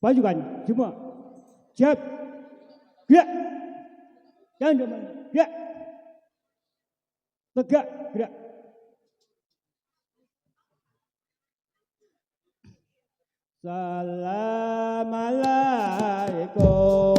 Majukan semua. Siap. Gerak. Jangan depan. Gerak. Tegak. Gerak. Assalamualaikum.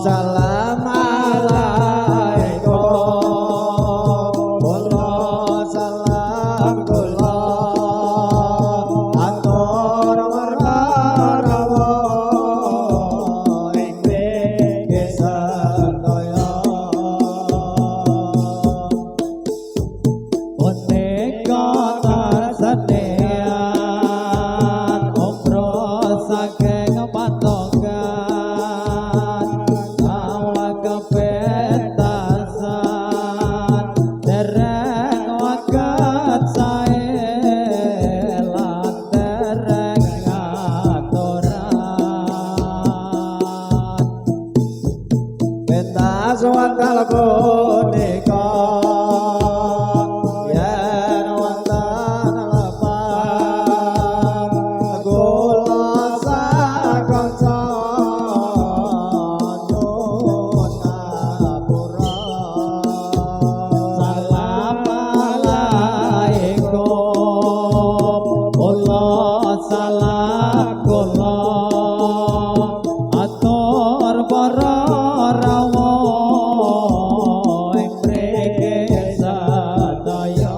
Salam Penta sowan kalpunika yen wonten lepan kula sakanca nyuwun ngapura Assalamualaikum kula salam kula atur para rawuh ing mriki sadaya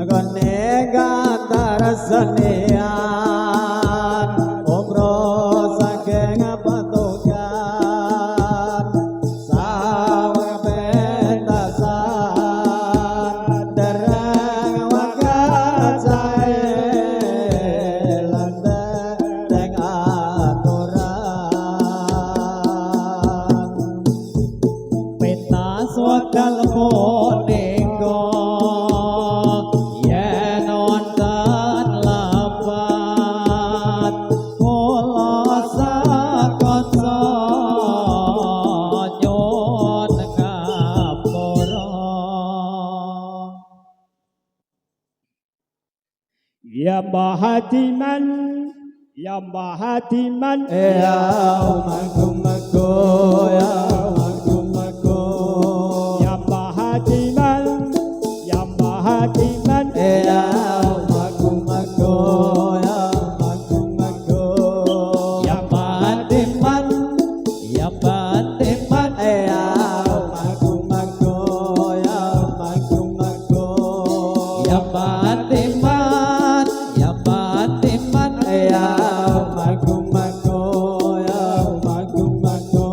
gone gantar senian umro saking patukan sawang pentasan dereng wakat sae landeng aturan pentas wakal punika yen wonten lepat kula sakanca nyuwun ngapura Ya Mahatiman, Ya Mahatiman, ya umaku ya umaku Ya Mahatiman, Ya Mahatiman, ya umaku ya umaku Ya Mahatiman, ya Batiman ya umaku ya umaku ya Batiman ya Batiman ya umaku ya umaku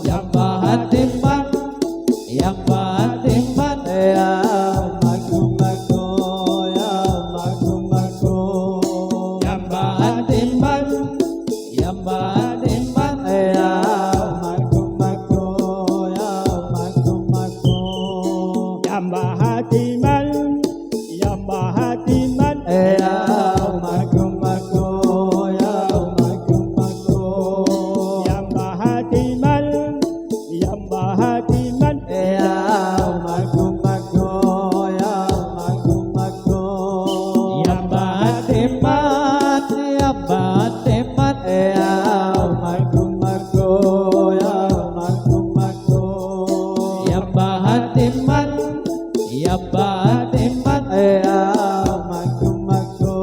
ya Batiman ya Batiman ya umaku ya umaku Ya Mahatiman, ya Batiman ya umaku ya umaku Ya Mahatiman, Ya Mahatiman, ya umaku ya umaku Ya Mahatiman, Ya Mahatiman, ya umaku ya umaku Ya Mahatiman, ya Batiman ya umaku ya umaku Ya Mahatiman, Ya Mahatiman, ya umaku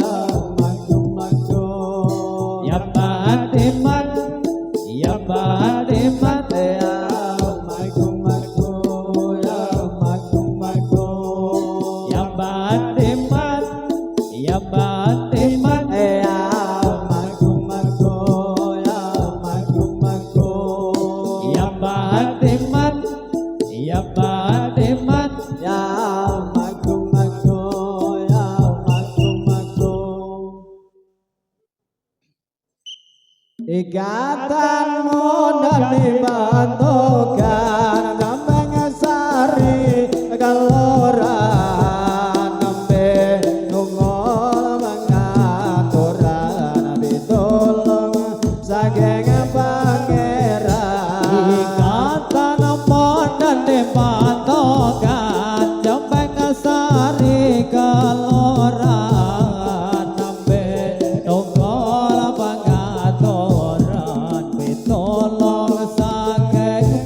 ya umaku Ya Mahatiman, Ya Mahatiman, ya umaku ya umaku Ya Mahatiman, Ya Mahatiman, ya umaku ya umaku Ya Mahatiman, Ya Mahatiman, ya umaku ya umaku ikatanmu dan dibantukan gampang sari kaloran nembe nungol mengaturan ditolong saking pangeran ikatanmu dan dibantukan gampang sari kaloran nembe nungol pangaturan pitulung saking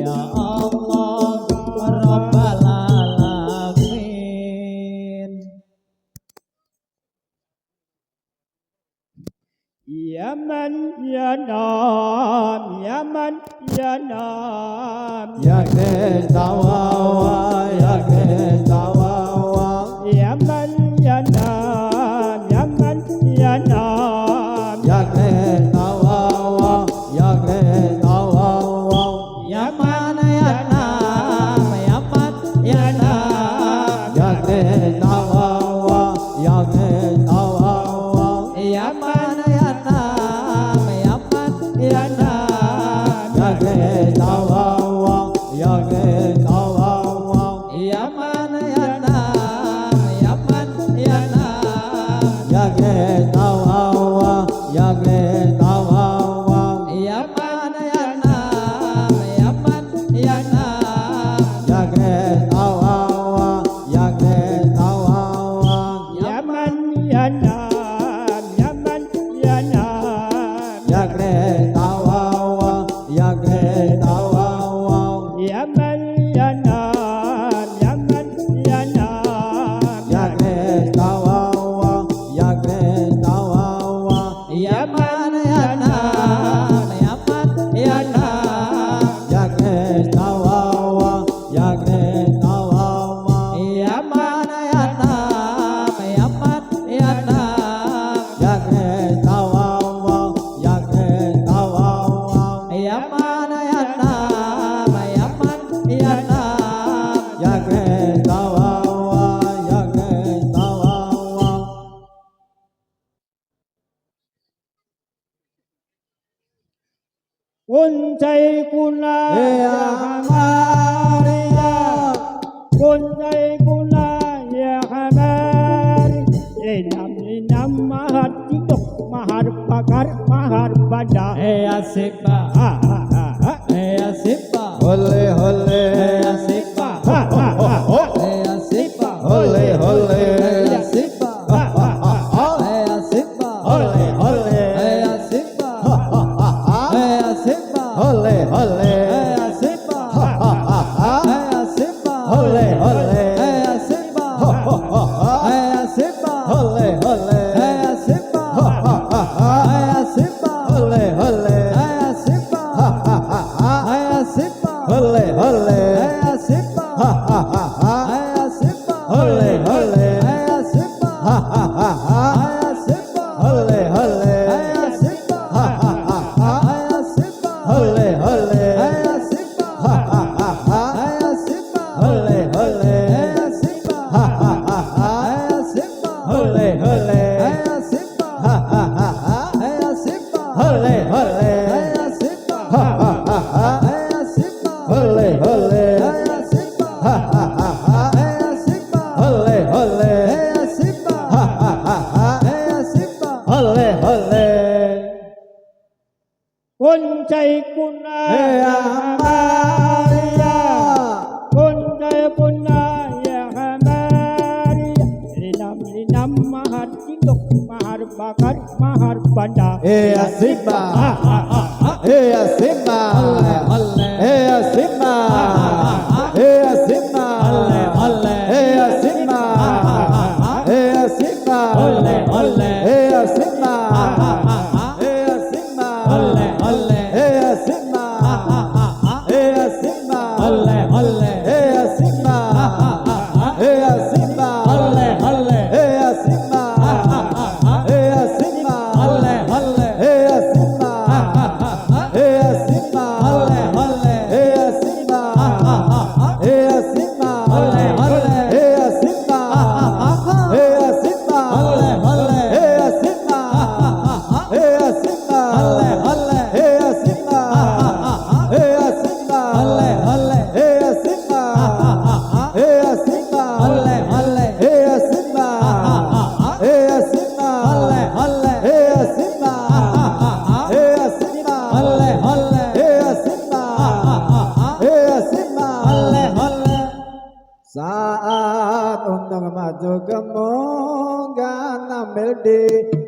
ya Allah Rabbal alamin. Ya man yanam, ya man yanam, ya ketawa, ya ketawa, ya man yanam, ya man yanam, ya ketawa, ya ketawa, Ya man yanam, ya man yanam, ya ketawa, ya ketawa, ya man yanam, ya man yanam, ya ketawa, ya ketawa, ya man yanam, ya man yanam, ya ketawa, ya ketawa, ya man yanam, ya man yanam, ya ketawa, ya ketawa, ya man yanam, ya man yanam, ya ketawa, ya ketawa, ya man yanam, ya man yanam, ya ketawa, ya ketawa, ya man yanam, ya man yanam, ya ketawa, ya ketawa, ya man yanam, ya man yanam, ya ketawa, ya ketawa, ya man yanam, ya man yanam, ya ketawa, ya ketawa. Kuntai kuna ya Maria, kuntai kuna ya Hamari, linam mahar tidok mahar pakar mahar bada. Asipa, asipa, Hole hole, asipa, asipa, hole hole, asipa, asipa, hole hole, asipa, asipa, hole hole, asipa, asipa, hole hole, asipa, asipa, hole hole, asipa, asipa, hole hole, asipa, asipa, hole hole, asipa, asipa, hole hole, asipa, asipa, hole hole, asipa, asipa, hole hole, asipa, asipa, hole hole, asipa, asipa, hole hole, asipa, asipa, hole hole, asipa, asipa, hole hole, asipa, asipa, hole hole, asipa, asipa, hole hole. Kuntai kuna Ya Maria, kuntai kuna ya Maria, linam mahar tidok mahar bakar mahar banda. Ya Simba, ya Simba, ya Simba, ya Simba, ya Simba, ya Simba, ya Simba, ya Simba, ya Simba, ya Simba, ya Simba, ya Simba, ya Simba, ya Simba, ya Simba, ya Simba,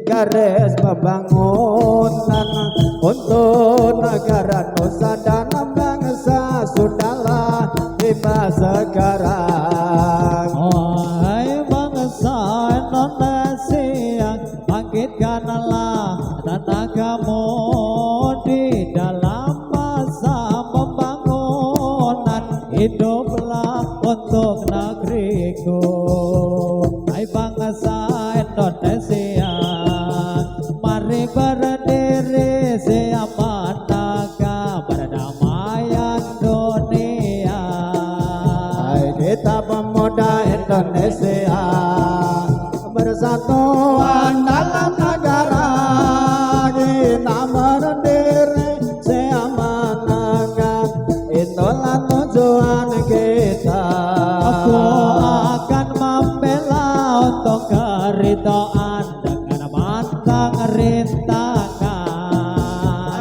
garis pembangunan untuk negara Nusa dan bangsa sudahlah tiba sekarang. Hai bangsa Indonesia, bangkitkanlah tenagamu di dalam masa pembangunan. Hiduplah untuk negeriku. Hai bangsa Indonesia, mari berdiri siapa naga perdamaian dunia. Hai kita pemuda Indonesia, bersatuan dalam negara. Kita berdiri seamankan, itulah tujuan kita. Aku akan membela untuk keridhaan dengan pantang rintangan.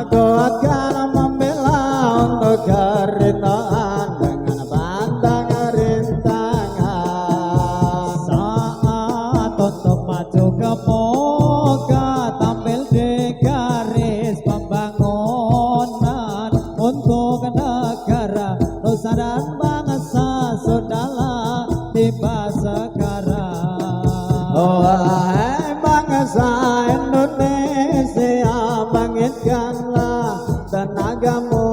Aku akan membela untuk keridhaan dengan pantang rintangan. Saat untuk maju ke muka, tampil di garis pembangunan untuk negara, nusa dan bangsa sudahlah tiba sekarang. Oh hai bangsa Indonesia, bangkitkanlah tenagamu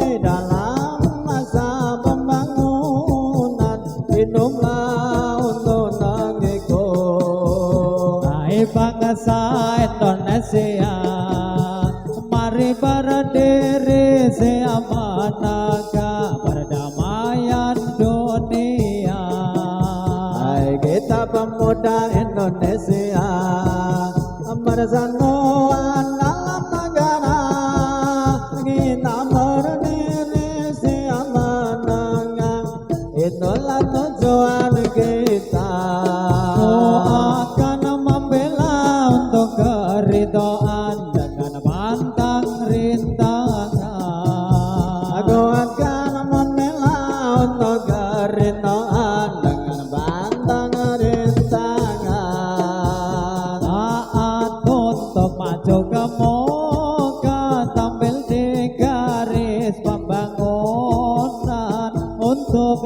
di dalam masa pembangunan. Hiduplah untuk negeriku. Hai bangsa Indonesia, mari berdiri siapa naga perdamaian dunia. Hai kita pemuda Indonesia, bersatuan dalam negara. Kita berdiri siapa naga, itulah tujuan kita. Aku akan membela untuk keridhaan dengan pantang rintangan. Aku akan membela untuk keridhaan dengan pantang rintangan. Saat untuk maju ke muka, tampil di garis pembangunan untuk